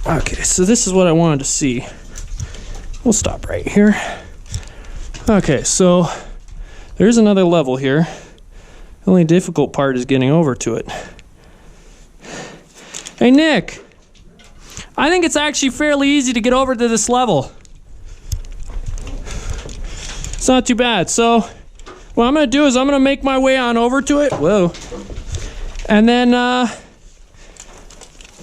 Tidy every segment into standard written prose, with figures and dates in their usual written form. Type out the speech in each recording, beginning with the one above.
Okay, so this is what I wanted to see. We'll stop right here. Okay, so there's another level here. The only difficult part is getting over to it. Hey, Nick. I think it's actually fairly easy to get over to this level. It's not too bad. So what I'm going to do is I'm going to make my way on over to it. Whoa. And then,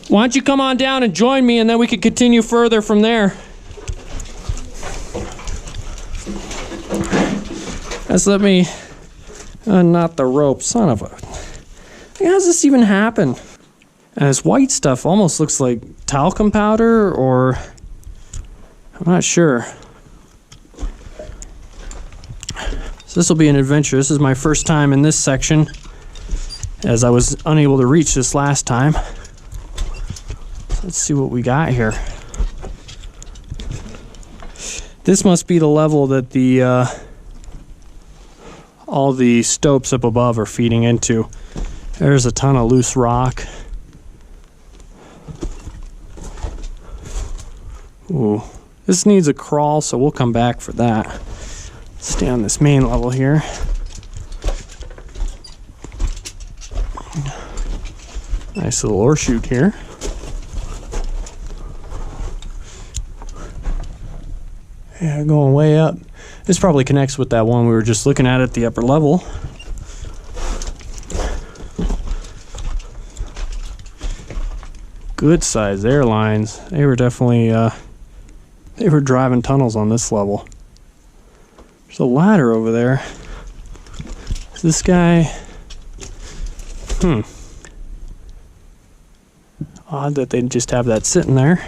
why don't you come on down and join me, and then we can continue further from there. Let's let me unknot the rope. Son of a... How does this even happen? And this white stuff almost looks like talcum powder, or... I'm not sure. So this will be an adventure. This is my first time in this section, as I was unable to reach this last time. Let's see what we got here. This must be the level that the all the stopes up above are feeding into. There's a ton of loose rock. Ooh, this needs a crawl, so we'll come back for that. Stay on this main level here. Nice little ore chute here. Yeah, going way up. This probably connects with that one we were just looking at the upper level. Good sized airlines. They were definitely they were driving tunnels on this level. There's a ladder over there. Is this guy... Odd that they'd just have that sitting there.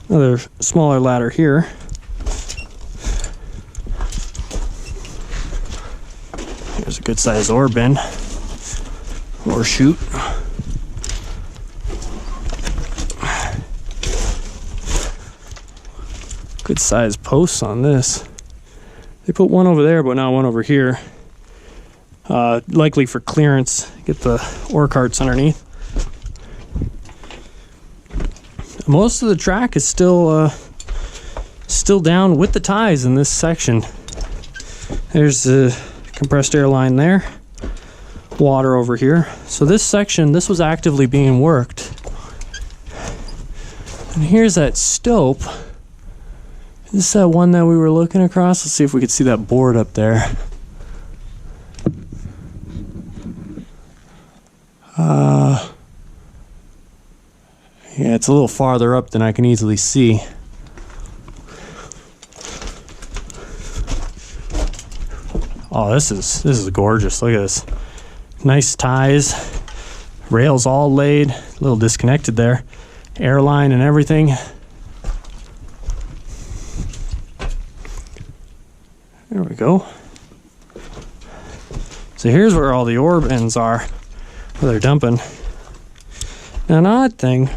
Another smaller ladder here. Here's a good sized ore bin. Ore chute. Good sized posts on this. They put one over there, but not one over here. Likely for clearance. Get the ore carts underneath. Most of the track is still down with the ties in this section. There's the compressed air line there. Water over here. So this section, this was actively being worked. And here's that stope. Is this that one that we were looking across? Let's see if we could see that board up there. Yeah, it's a little farther up than I can easily see. Oh, this is gorgeous. Look at this. Nice ties. Rails all laid. A little disconnected there. Airline and everything. There we go. So here's where all the ore bins are, where they're dumping. Now, an odd thing,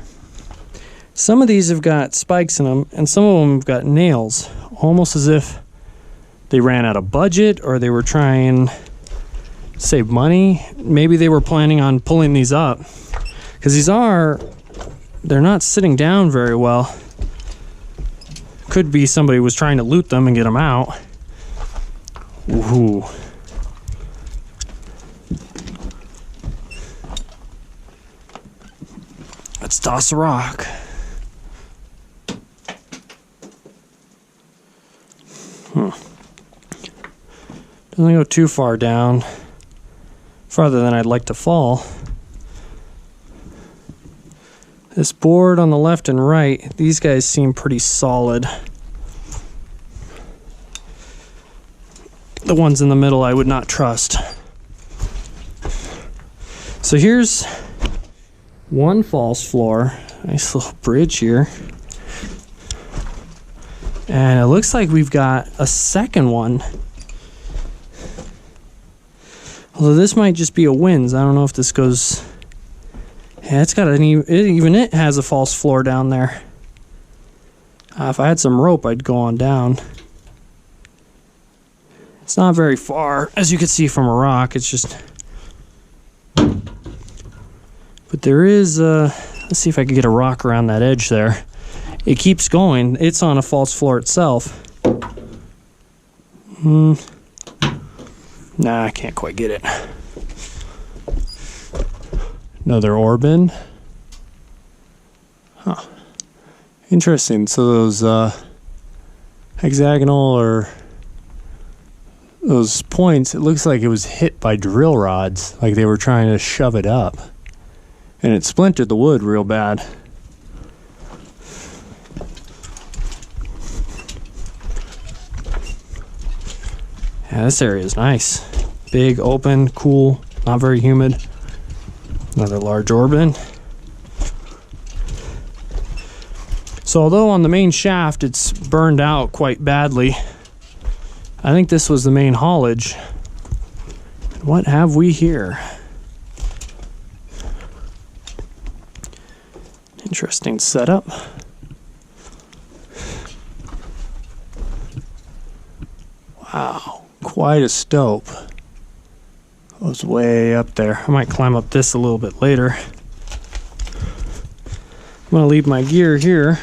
some of these have got spikes in them, and some of them have got nails, almost as if they ran out of budget or they were trying to save money. Maybe they were planning on pulling these up, because they're not sitting down very well. Could be somebody was trying to loot them and get them out. Ooh. Let's toss a rock. Doesn't go too far down. Farther than I'd like to fall. This board on the left and right, these guys seem pretty solid. The ones in the middle I would not trust. So here's one false floor. Nice little bridge here. And it looks like we've got a second one. Although this might just be a winds. I don't know if this goes... Yeah, it's got even it has a false floor down there. If I had some rope, I'd go on down. It's not very far, as you can see from a rock. It's just... But there is a Let's see if I can get a rock around that edge there. It keeps going. It's on a false floor itself. Nah, I can't quite get it. Another Orben. Huh. Interesting. So those hexagonal or those points, it looks like it was hit by drill rods, like they were trying to shove it up. And it splintered the wood real bad. Yeah, this area is nice. Big, open, cool, not very humid. Another large Orben. So although on the main shaft it's burned out quite badly, I think this was the main haulage. What have we here? Interesting setup. Wow, quite a stope. Goes way up there. I might climb up this a little bit later. I'm gonna leave my gear here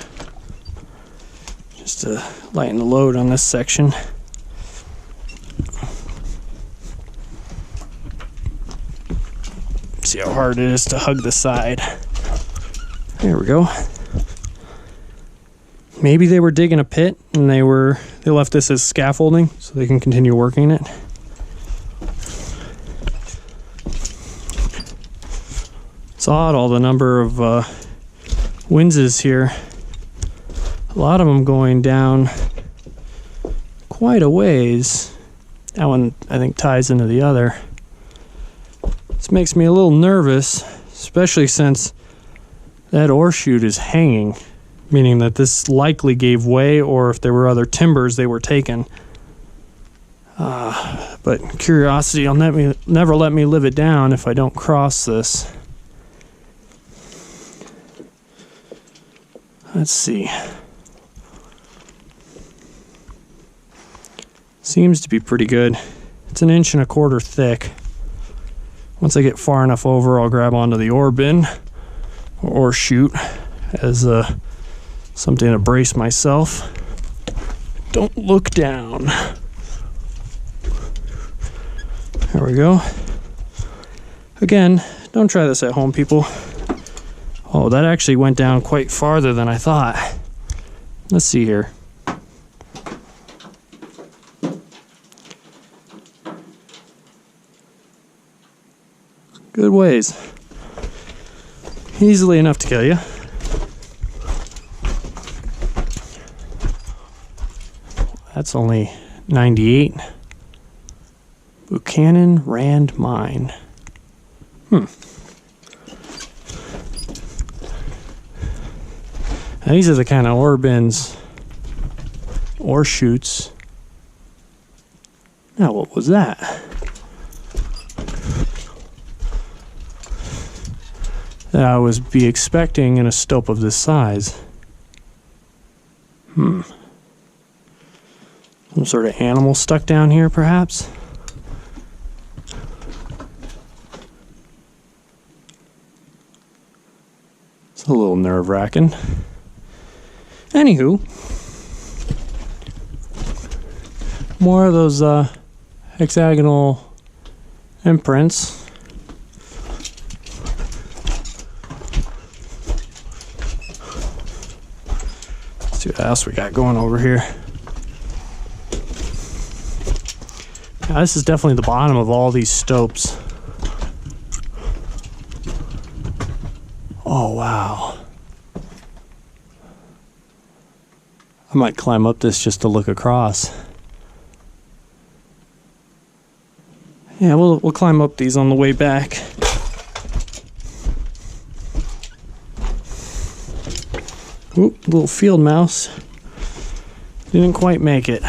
just to lighten the load on this section. See how hard it is to hug the side. There we go. Maybe they were digging a pit and they left this as scaffolding so they can continue working it. It's odd, all the number of winzes here. A lot of them going down quite a ways. That one I think ties into the other. This makes me a little nervous, especially since that ore chute is hanging, meaning that this likely gave way, or if there were other timbers, they were taken. But curiosity will never let me live it down if I don't cross this. Let's see. Seems to be pretty good. It's 1.25 inches thick. Once I get far enough over, I'll grab onto the ore bin or chute as something to brace myself. Don't look down. There we go. Again, don't try this at home, people. Oh, that actually went down quite farther than I thought. Let's see here. Good ways. Easily enough to kill you. That's only 98. Buchanan Rand Mine. Now these are the kind of ore bins, ore chutes. Now what was that? That I would be expecting in a stope of this size. Some sort of animal stuck down here, perhaps? It's a little nerve-wracking. Anywho, more of those hexagonal imprints. Let's see what else we got going over here. Now, this is definitely the bottom of all these stopes. Oh, wow. I might climb up this just to look across. Yeah, we'll climb up these on the way back. Oop, little field mouse. Didn't quite make it.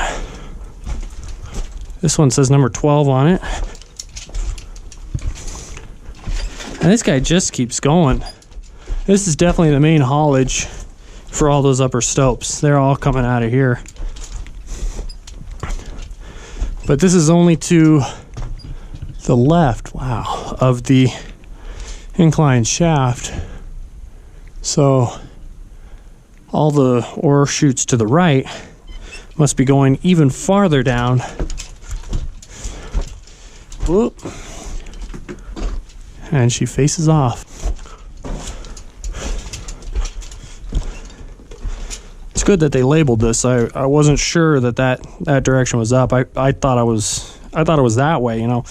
This one says number 12 on it. And this guy just keeps going. This is definitely the main haulage for all those upper stopes. They're all coming out of here. But this is only to the left, wow, of the inclined shaft. So all the ore chutes to the right must be going even farther down. Whoop. And she faces off. It's good that they labeled this. I wasn't sure that direction was up. I thought it was that way, you know.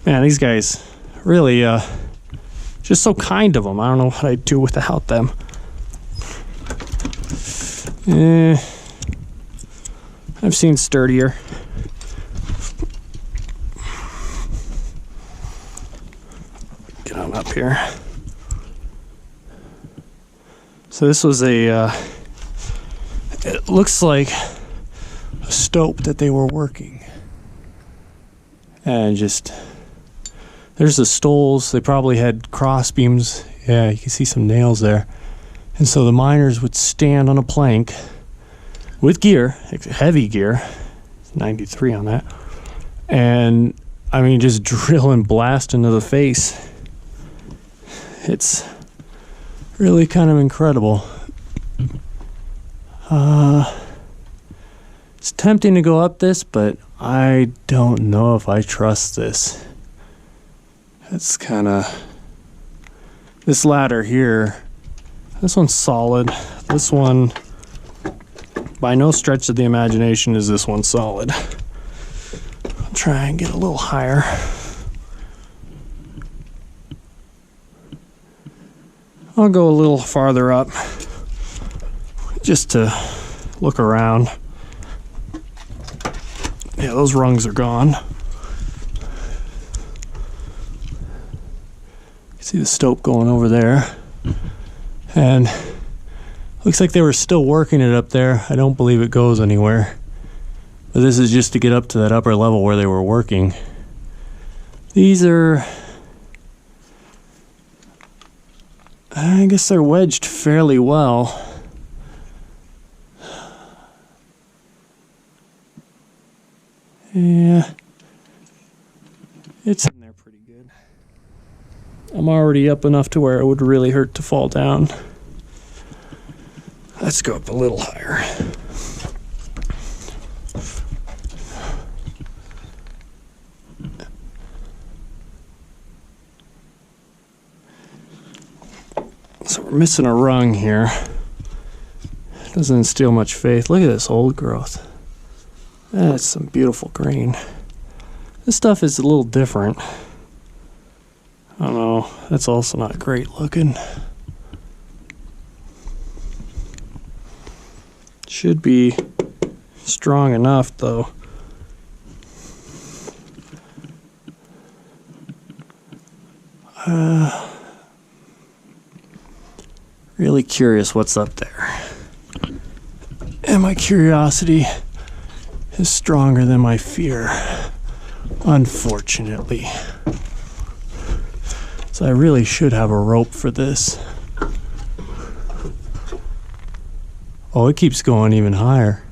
Man, these guys really just so kind of them. I don't know what I'd do without them. I've seen sturdier. Get on up here. So this was it looks like a stope that they were working. And just, there's the stoles. They probably had cross beams. Yeah, you can see some nails there. And so the miners would stand on a plank with gear, heavy gear, 93 on that, and I mean just drill and blast into the face. It's really kind of incredible. It's tempting to go up this, but I don't know if I trust this. It's kind of, this ladder here, this one's solid. This one, by no stretch of the imagination is this one solid. I'll try and get a little higher. I'll go a little farther up just to look around. Yeah, those rungs are gone. You see the stope going over there. And looks like they were still working it up there. I don't believe it goes anywhere. But this is just to get up to that upper level where they were working. These are, I guess they're wedged fairly well. Yeah, it's in there pretty good. I'm already up enough to where it would really hurt to fall down. Let's go up a little higher. So we're missing a rung here. Doesn't instill much faith. Look at this old growth. That's some beautiful green. This stuff is a little different. I don't know. That's also not great looking. Should be strong enough though. Really curious what's up there. And my curiosity is stronger than my fear, unfortunately. So I really should have a rope for this. Oh, it keeps going even higher.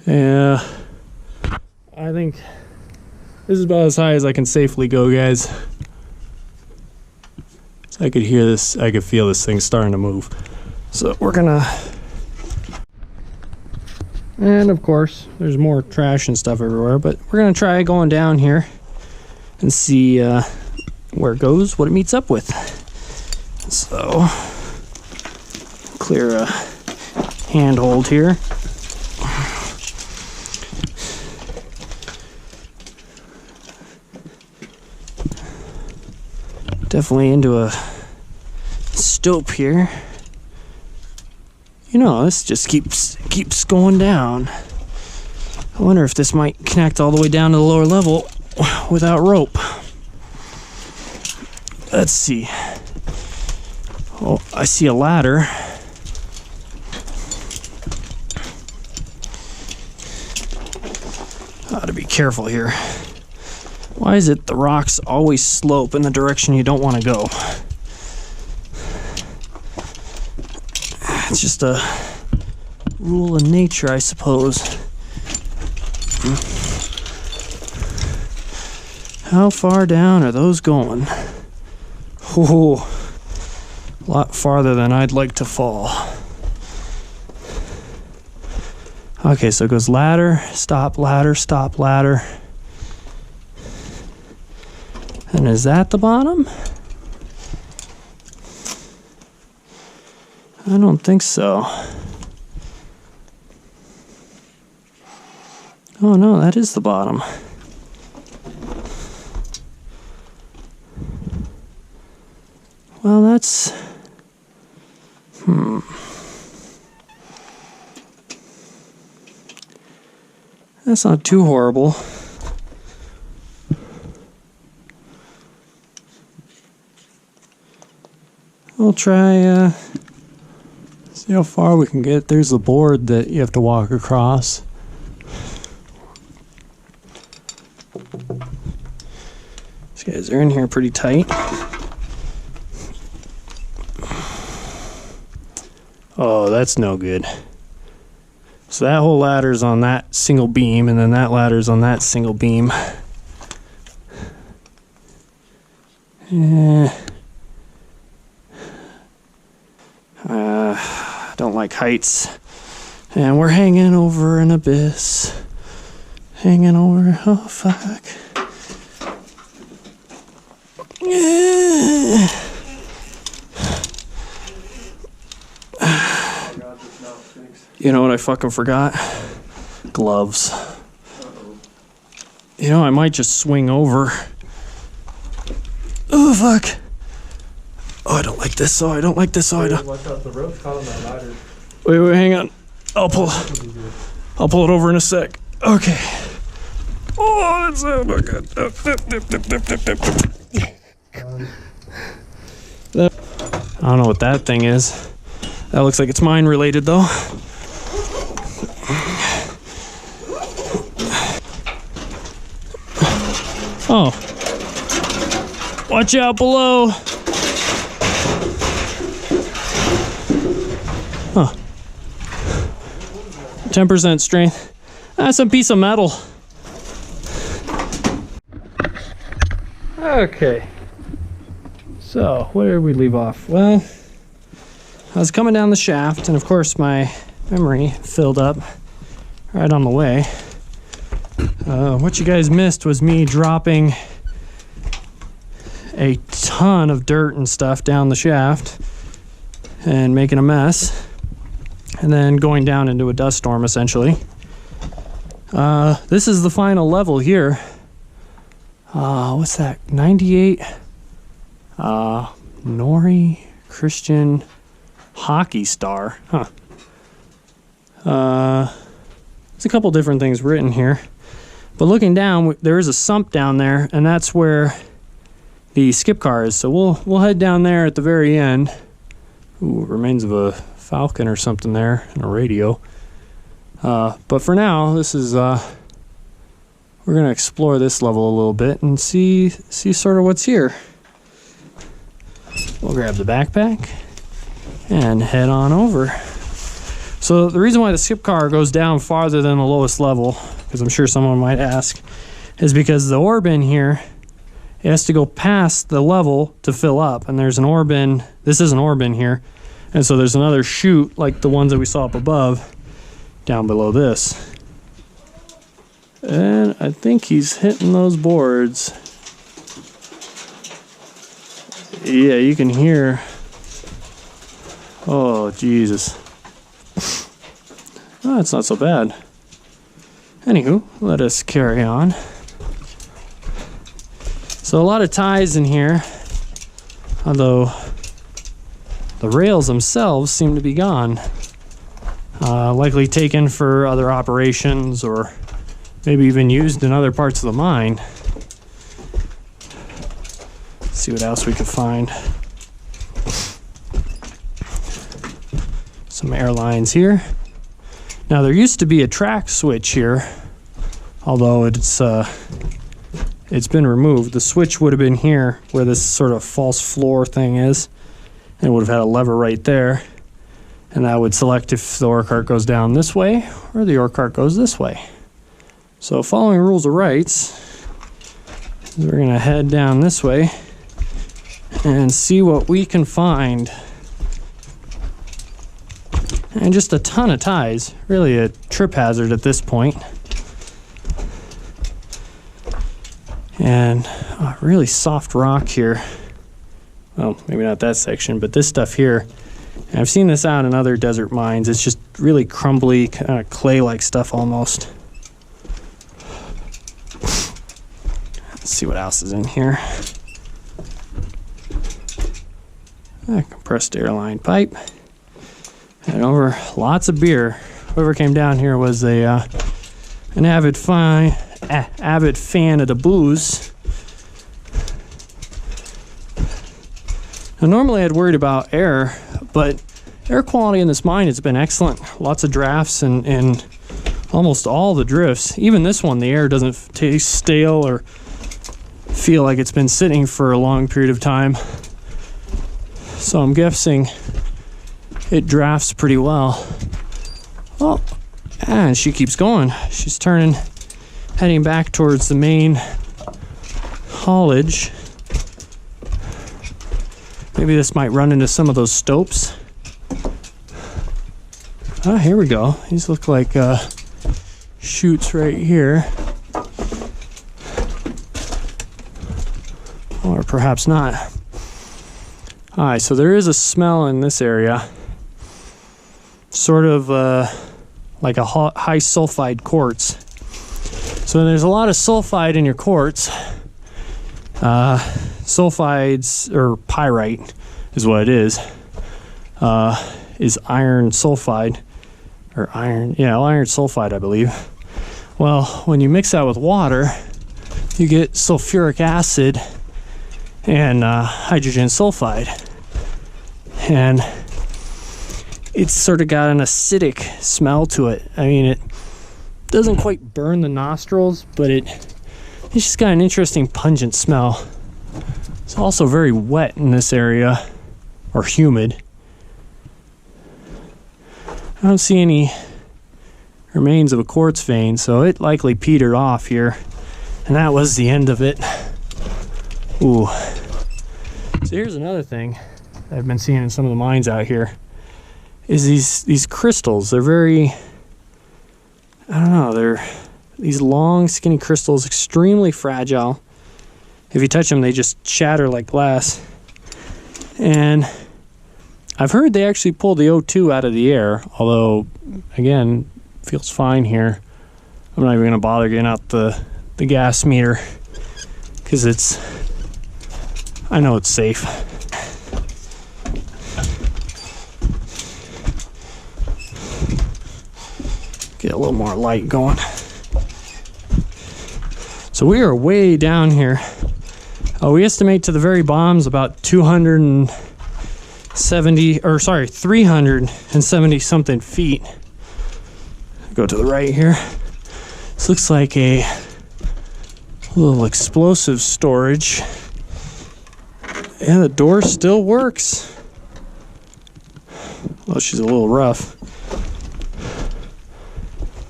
Yeah, I think this is about as high as I can safely go, guys. So I could hear this, I could feel this thing starting to move. So we're gonna, and of course, there's more trash and stuff everywhere, but we're gonna try going down here and see where it goes, what it meets up with. So, clear a handhold here. Definitely into a stope here. You know, this just keeps going down. I wonder if this might connect all the way down to the lower level without rope. Let's see. Oh, I see a ladder. Gotta be careful here. Why is it the rocks always slope in the direction you don't want to go? It's just a rule of nature, I suppose. How far down are those going? Ooh, a lot farther than I'd like to fall. Okay, so it goes ladder, stop, ladder, stop, ladder. And is that the bottom? I don't think so. Oh no, that is the bottom. Well, that's... That's not too horrible. We'll try, see how far we can get. There's the board that you have to walk across. These guys are in here pretty tight. Oh, that's no good. So that whole ladder's on that single beam, and then that ladder's on that single beam. Don't like heights. And we're hanging over an abyss. Hanging over, oh fuck. You know what I fucking forgot? Gloves. You know, I might just swing over. Oh, fuck. Oh, I don't like this, so I don't like this, so I don't. Watch out, the rope's caught on that ladder. Wait, hang on. I'll pull it over in a sec. Okay. Oh, that's so good. I don't know what that thing is. That looks like it's mine related, though. Oh. Watch out below. Huh. 10% strength. That's a piece of metal. Okay. So, where did we leave off? Well, I was coming down the shaft, and of course my memory filled up right on the way. What you guys missed was me dropping a ton of dirt and stuff down the shaft and making a mess, and then going down into a dust storm essentially. This is the final level here. What's that? 98 Nori Christian Hockey Star. Huh. There's a couple different things written here. But looking down, there is a sump down there, and that's where the skip car is. So we'll head down there at the very end. Ooh, remains of a falcon or something there, and a radio. But for now, this is we're gonna explore this level a little bit and see sort of what's here. We'll grab the backpack and head on over. So the reason why the skip car goes down farther than the lowest level, because I'm sure someone might ask, is because the ore bin here, it has to go past the level to fill up, and there's an ore bin. This is an ore bin here, and so there's another chute like the ones that we saw up above down below this. And I think he's hitting those boards. Yeah, you can hear. Oh, Jesus. Oh, it's not so bad. Anywho, let us carry on. So a lot of ties in here, although the rails themselves seem to be gone. Likely taken for other operations, or maybe even used in other parts of the mine. Let's see what else we could find. Some airlines here. Now there used to be a track switch here, although it's been removed. The switch would have been here where this sort of false floor thing is, and it would have had a lever right there, and that would select if the ore cart goes down this way or the ore cart goes this way. So following rules of rights, we're gonna head down this way and see what we can find. And just a ton of ties, really a trip hazard at this point. And a really soft rock here. Well, maybe not that section, but this stuff here. And I've seen this out in other desert mines. It's just really crumbly, kind of clay-like stuff almost. Let's see what else is in here. A compressed air line pipe. And over lots of beer. Whoever came down here was an avid fan of the booze. Now, normally I'd worried about air, but air quality in this mine has been excellent. Lots of drafts and almost all the drifts. Even this one, the air doesn't taste stale or feel like it's been sitting for a long period of time. So I'm guessing it drafts pretty well. Oh, and she keeps going. She's turning, heading back towards the main haulage. Maybe this might run into some of those stopes. Ah, here we go. These look like chutes right here. Or perhaps not. Alright, so there is a smell in this area. Sort of like a high sulfide quartz. So when there's a lot of sulfide in your quartz, sulfides, or pyrite is what it is iron sulfide, or iron sulfide, I believe. Well, when you mix that with water, you get sulfuric acid and hydrogen sulfide. And it's sort of got an acidic smell to it. I mean, it doesn't quite burn the nostrils, but it's just got an interesting pungent smell. It's also very wet in this area, or humid. I don't see any remains of a quartz vein, so it likely petered off here, and that was the end of it. Ooh. So here's another thing I've been seeing in some of the mines out here, is these crystals. They're very, I don't know, they're these long skinny crystals, extremely fragile. If you touch them, they just shatter like glass. And I've heard they actually pull the O2 out of the air, although, again, feels fine here. I'm not even going to bother getting out the gas meter, because I know it's safe. Get a little more light going. So we are way down here. We estimate to the very bottom's about 370 something feet. Go to the right here. This looks like a little explosive storage. Yeah, the door still works. Well, she's a little rough.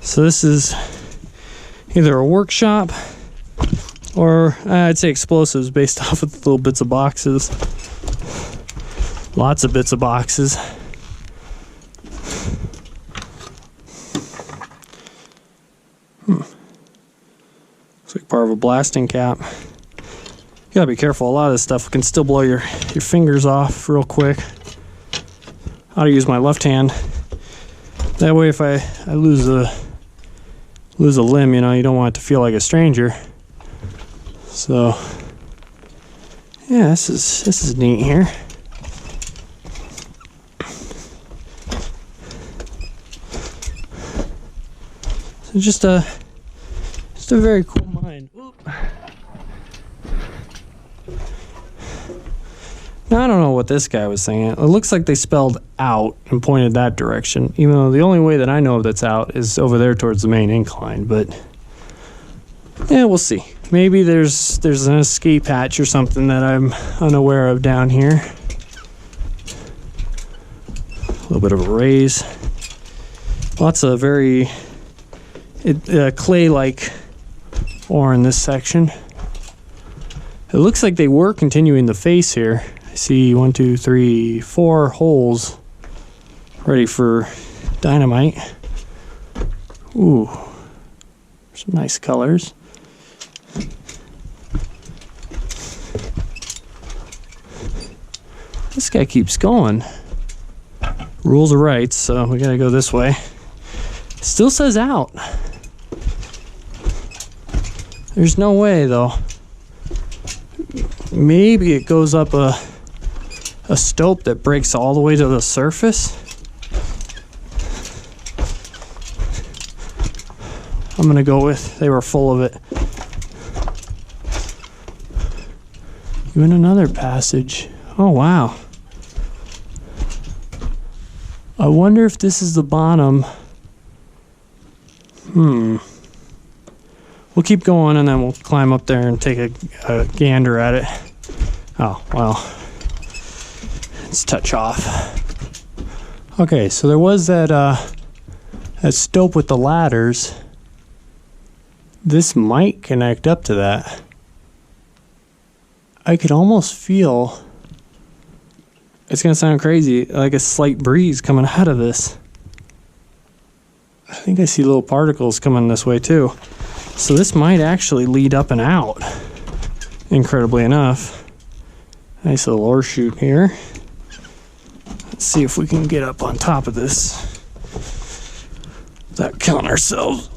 So this is either a workshop, or I'd say explosives based off of the little bits of boxes. Lots of bits of boxes. Looks like part of a blasting cap. You gotta be careful. A lot of this stuff can still blow your fingers off real quick. I ought to use my left hand. That way, if I lose a limb, you don't want it to feel like a stranger. So, yeah, this is neat here. So just a very cool mine. Oop. Now, I don't know what this guy was saying. It looks like they spelled out and pointed that direction, even though the only way that I know that's out is over there towards the main incline. But yeah, we'll see. Maybe there's an escape hatch or something that I'm unaware of down here. A little bit of a raise. Lots of very clay-like ore in this section. It looks like they were continuing the face here. I see 1, 2, 3, 4 holes ready for dynamite. Ooh, some nice colors. This guy keeps going. Rules of rights, so we gotta go this way. Still says out. There's no way though. Maybe it goes up a stope that breaks all the way to the surface. I'm gonna go with they were full of it. Even another passage. Oh wow. I wonder if this is the bottom. We'll keep going and then we'll climb up there and take a gander at it. Oh, well. Let's touch off. Okay, so there was that stope with the ladders. This might connect up to that. I could almost feel, it's gonna sound crazy, like a slight breeze coming out of this. I think I see little particles coming this way too. So this might actually lead up and out, incredibly enough. Nice little ore chute here. Let's see if we can get up on top of this without killing ourselves.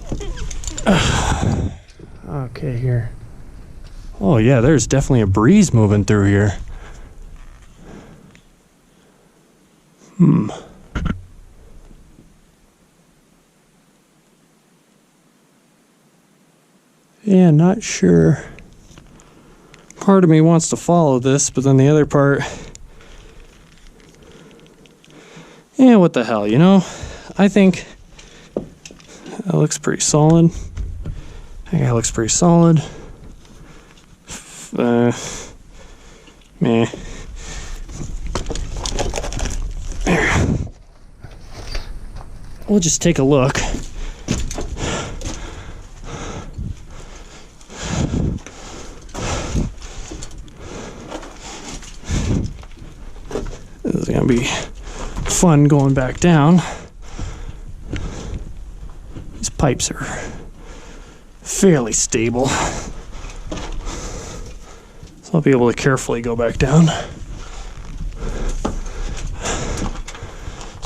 Okay, here. Oh yeah, there's definitely a breeze moving through here. Yeah, not sure. Part of me wants to follow this, but then the other part, yeah, what the hell, you know? I think that looks pretty solid. I think that looks pretty solid. Meh. There. We'll just take a look. This is gonna be fun going back down. These pipes are fairly stable, so I'll be able to carefully go back down. I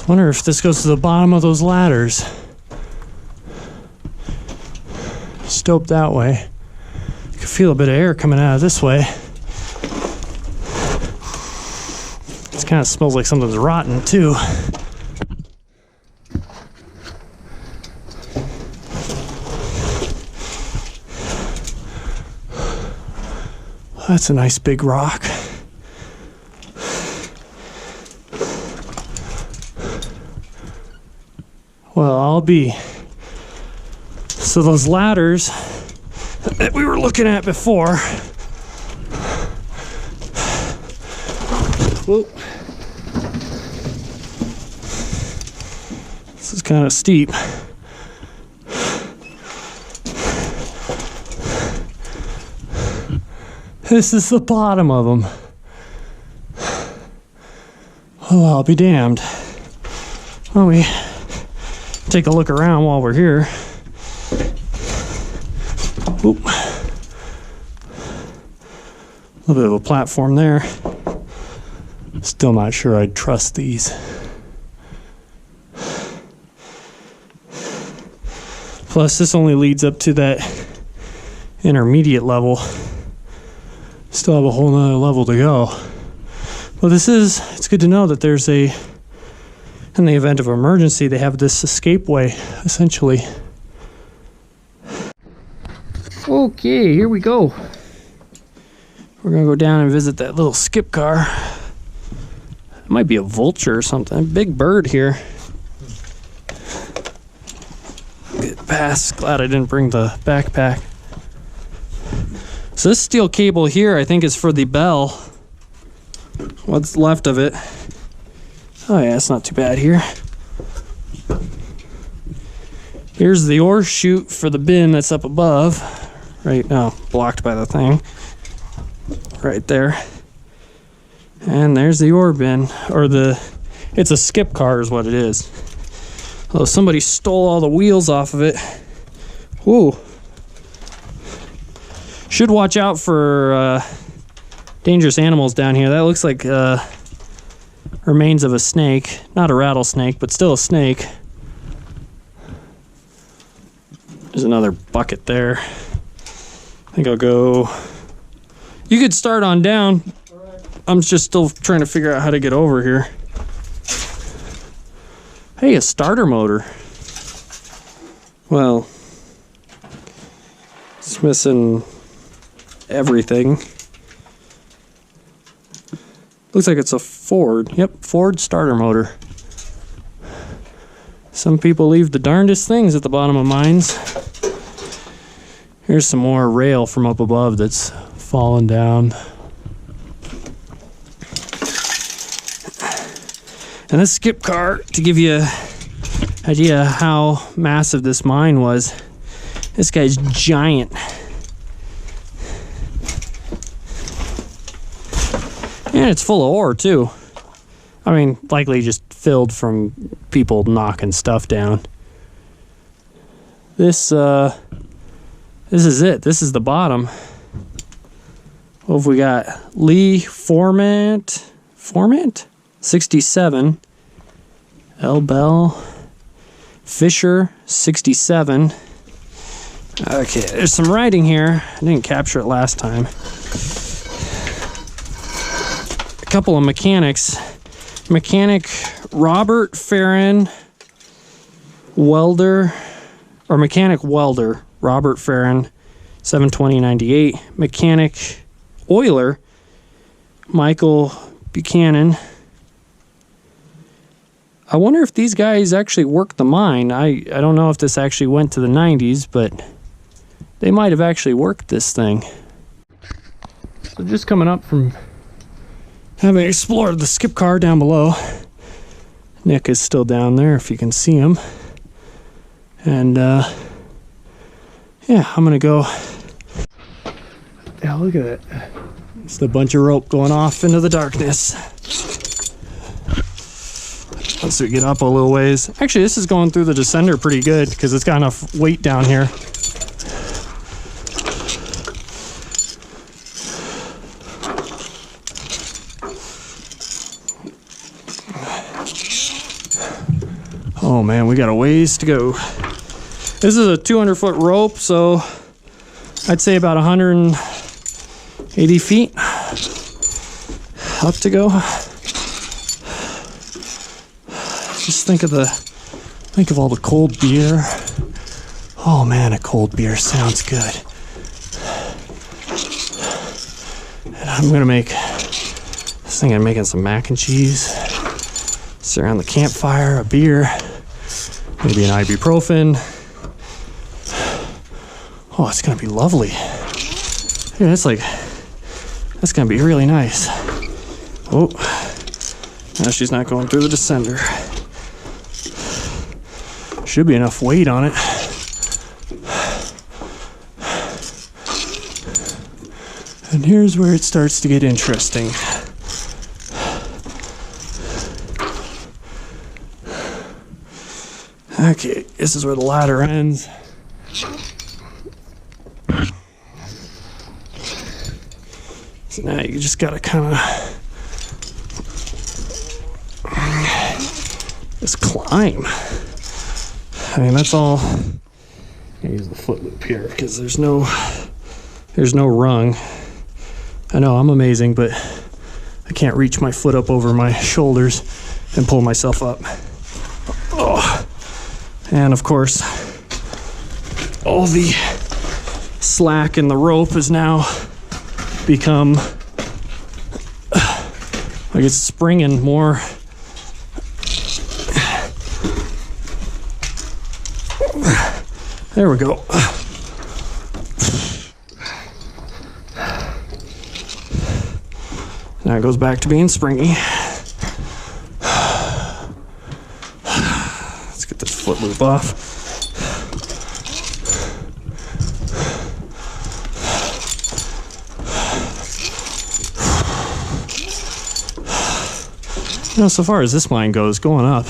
wonder if this goes to the bottom of those ladders. Stope that way. You can feel a bit of air coming out of this way. It kind of smells like something's rotten too. That's a nice big rock. Well, I'll be. So those ladders that we were looking at before. Whoa. This is kind of steep. This is the bottom of them. Oh, I'll be damned. Why don't we take a look around while we're here? Oop. A little bit of a platform there. Still not sure I'd trust these. Plus, this only leads up to that intermediate level. Still have a whole nother level to go. Well, it's good to know that there's in the event of emergency, they have this escape way, essentially. Okay, here we go. We're gonna go down and visit that little skip car. It might be a vulture or something. A big bird here. Get past. Glad I didn't bring the backpack. So this steel cable here, I think, is for the bell. What's left of it. Oh yeah, it's not too bad here. Here's the ore chute for the bin that's up above. Right now, blocked by the thing. Right there. And there's the ore bin, or it's a skip car is what it is. Although somebody stole all the wheels off of it. Whoa. Should watch out for dangerous animals down here. That looks like remains of a snake. Not a rattlesnake, but still a snake. There's another bucket there. I think I'll go... You could start on down. I'm just still trying to figure out how to get over here. Hey, a starter motor. Well, it's missing everything. Looks like it's a Ford. Yep, Ford starter motor. Some people leave the darndest things at the bottom of mines. Here's some more rail from up above that's fallen down. And this skip car, to give you an idea how massive this mine was, this guy's giant. And it's full of ore too. I mean, likely just filled from people knocking stuff down. This is it. This is the bottom. What have we got? Lee Formant 67. L Bell Fisher 67. Okay, there's some writing here. I didn't capture it last time. A couple of mechanics. Mechanic Robert Farron, welder, or mechanic welder Robert Farron, 7/20/98. Mechanic oiler Michael Buchanan. I wonder if these guys actually worked the mine. I don't know if this actually went to the 90s, but they might have actually worked this thing. So just coming up from having explored the skip car down below. Nick is still down there if you can see him. And yeah, I'm gonna go. Yeah, look at it. It's the bunch of rope going off into the darkness. Once we get up a little ways. Actually, this is going through the descender pretty good because it's got enough weight down here. Oh man, we got a ways to go. This is a 200-foot rope, so I'd say about 180 feet up to go. Just think of all the cold beer. Oh man, a cold beer sounds good. And I'm gonna make this thing. I'm making some mac and cheese. Sit around the campfire, a beer, maybe an ibuprofen. Oh, it's gonna be lovely. Yeah, that's gonna be really nice. Oh, now she's not going through the descender. Should be enough weight on it. And here's where it starts to get interesting. Okay, this is where the ladder ends. So now you just gotta kind of just climb. I mean, that's all. I use the foot loop here because there's no rung. I know I'm amazing, but I can't reach my foot up over my shoulders and pull myself up. Oh. And of course, all the slack in the rope has now become like it's springing more. There we go. Now it goes back to being springy. Let's get this foot loop off. You know, so far as this mine goes, going up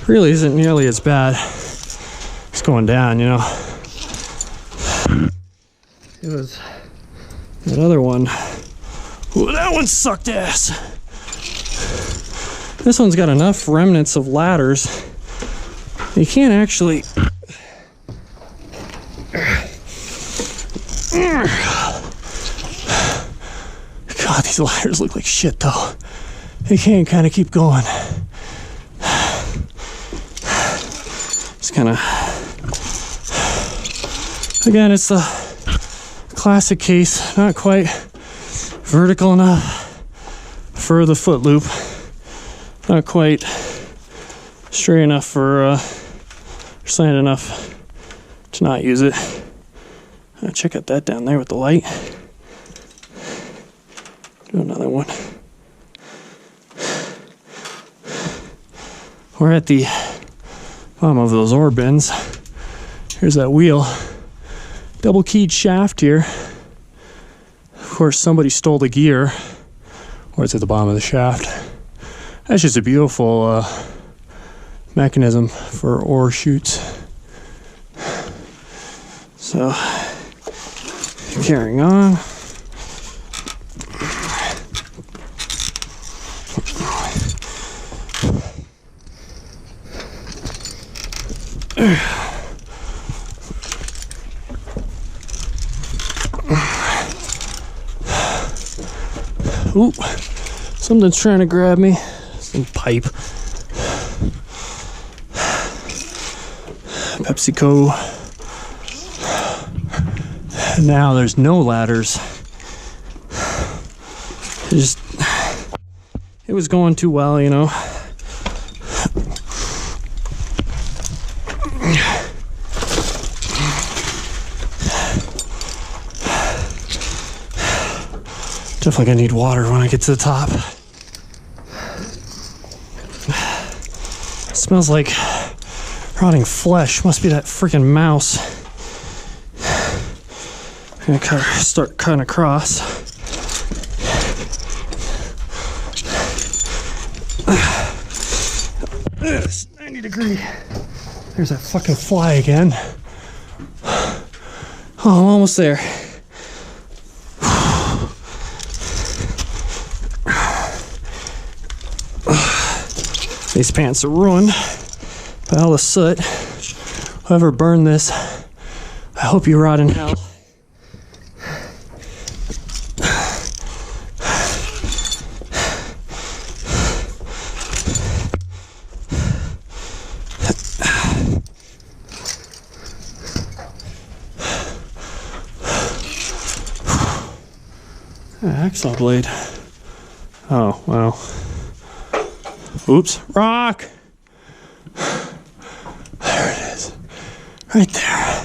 really isn't nearly as bad as going down, you know. It was that other one. Ooh, that one sucked ass. This one's got enough remnants of ladders. You can't actually... God, these ladders look like shit though. They can't kind of keep going. Just kind of... Again, it's the classic case. Not quite vertical enough for the foot loop. Not quite straight enough for, slant enough to not use it. Check out that down there with the light. Do another one. We're at the bottom of those ore bins. Here's that wheel. Double keyed shaft here. Of course, somebody stole the gear, or it's at the bottom of the shaft. That's just a beautiful mechanism for ore chutes. So, carrying on. Ooh, something's trying to grab me. Some pipe. PepsiCo. Now there's no ladders. It was going too well, you know. Definitely gonna need water when I get to the top. It smells like rotting flesh. Must be that freaking mouse. I'm gonna start cutting across. 90 degree. There's that fucking fly again. Oh, I'm almost there. These pants are ruined by all the soot. Whoever burned this, I hope you rot in hell. Axle blade. Oh, well. Oops. Rock! There it is. Right there.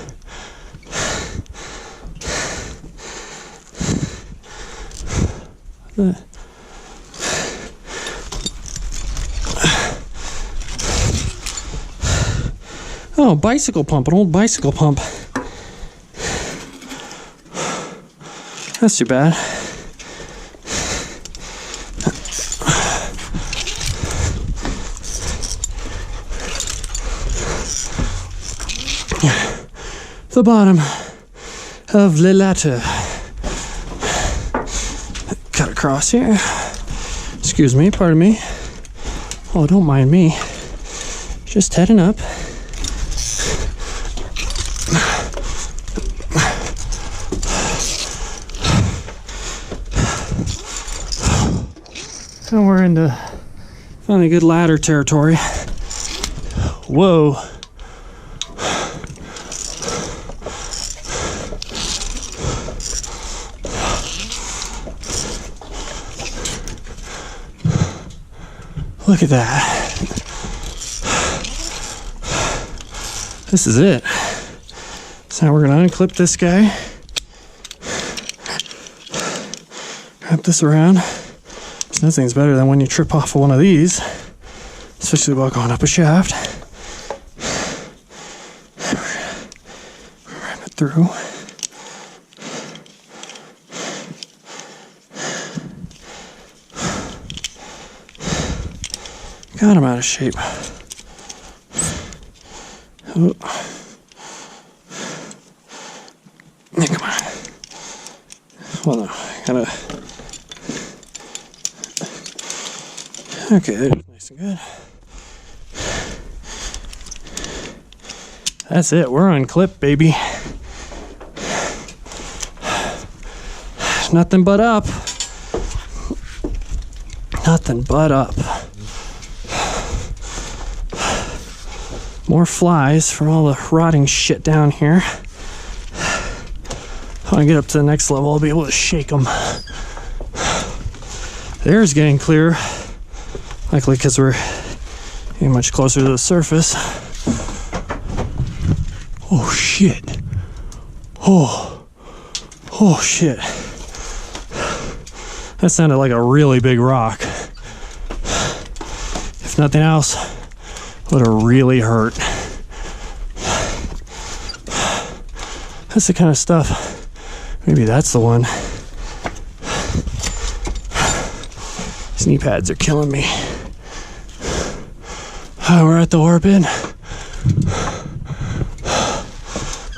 Oh, bicycle pump. An old bicycle pump. That's too bad. The bottom of the ladder. Cut across here. Excuse me, pardon me. Oh, don't mind me. Just heading up. And we're into finally good ladder territory. Whoa. Look at that. This is it. So now we're going to unclip this guy. Wrap this around. So nothing's better than when you trip off of one of these, especially while going up a shaft. Wrap it through. God, I'm out of shape. Oh. Yeah, come on. Well, no, I gotta. Okay, there's nice and good. That's it. We're on clip, baby. Nothing but up. Nothing but up. More flies from all the rotting shit down here. When I get up to the next level, I'll be able to shake them. There's getting clear. Likely because we're getting much closer to the surface. Oh shit. Oh shit. That sounded like a really big rock. If nothing else, would have really hurt. That's the kind of stuff. Maybe that's the one. These knee pads are killing me. Oh, we're at the orb bin. A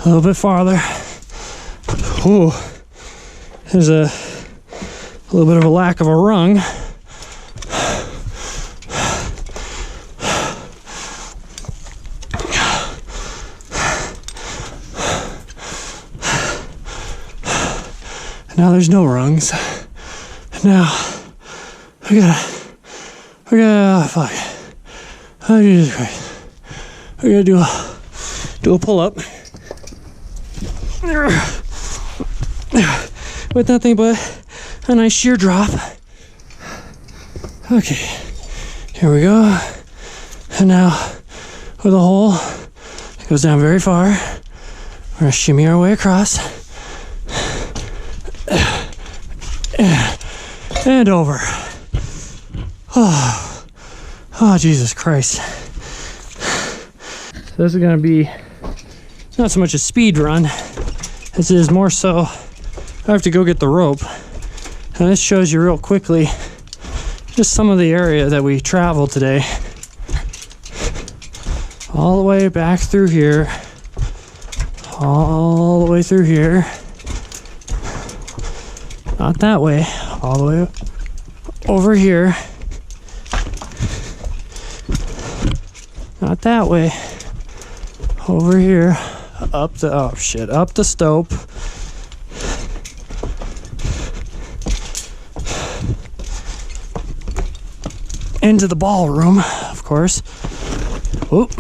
little bit farther. Ooh, there's a little bit of a lack of a rung. Now there's no rungs. Now we gotta fuck. Oh Jesus Christ. We gotta do a pull-up. With nothing but a nice sheer drop. Okay, here we go. And now with a hole, it goes down very far. We're gonna shimmy our way across. And over. Oh, Jesus Christ. So this is gonna be not so much a speed run as it is more so I have to go get the rope. And this shows you real quickly just some of the area that we traveled today. All the way back through here. All the way through here. Not that way. All the way over here. Not that way. Over here. Up the, oh shit, up the stope. Into the ballroom, of course. Oop.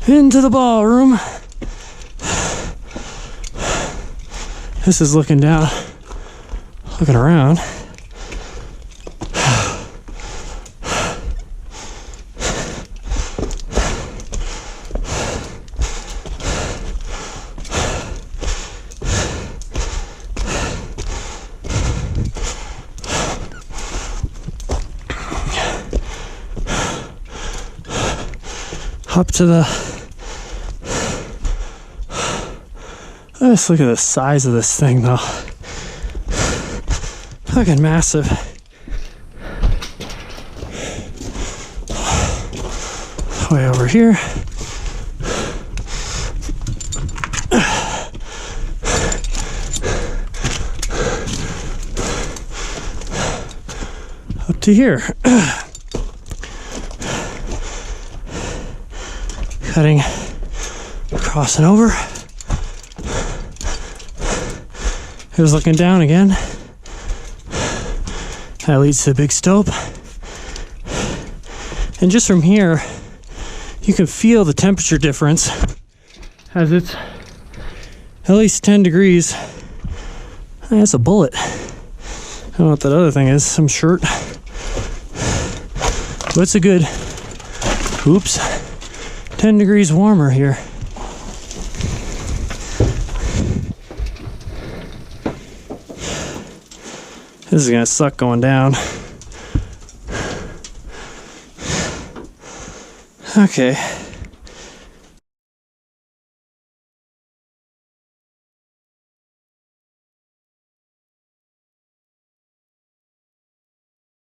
Into the ballroom. This is looking down, looking around. Up to the, let's look at the size of this thing though. Fucking massive. Way over here. Up to here. Cutting, crossing over. Here's looking down again. That leads to the big stope. And just from here, you can feel the temperature difference as it's at least 10 degrees. That's a bullet. I don't know what that other thing is, some shirt. But it's a good, oops, 10 degrees warmer here. This is gonna suck going down. Okay.